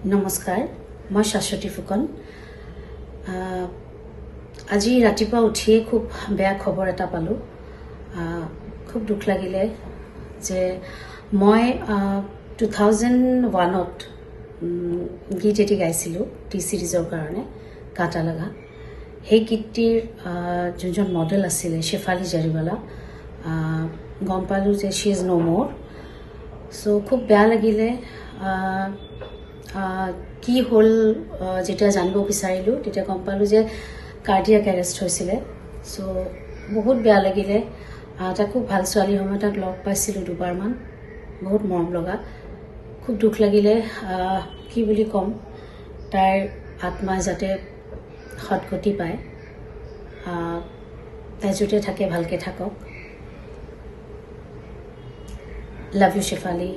নমস্কাৰ মই শাশ্বতী ফুকন আজি ৰাতিপুৱা উঠিয়ে খুব বেয়া খবৰ এটা পালো খুব দুখ লাগিলে যে মই 2001ত গীত এটি গাইছিলোঁ টি সিৰিজৰ কাৰণে কাটা লগা সেই গীতটিৰ যোনজন মডেল আছিলে শেফালী জাৰিৱালা গম পালোঁ যে শি ইজ নো মোৰ সো খুব বেয়া লাগিলে কি হল যেতিয়া জানিব বিচাৰিলোঁ তেতিয়া গম পালোঁ যে কাৰ্ডিয়াক এৰেষ্ট হৈছিলে সো বহুত বেয়া লাগিলে তাক খুব ভাল ছোৱালী সময় তাক লগ পাইছিলোঁ দুবাৰমান বহুত মৰম লগা খুব দুখ লাগিলে কি বুলি কম তাইৰ আত্মা যাতে সৎগতি পায় তাই য'তে থাকে ভালকৈ থাকক লাভ ইউ শেফালী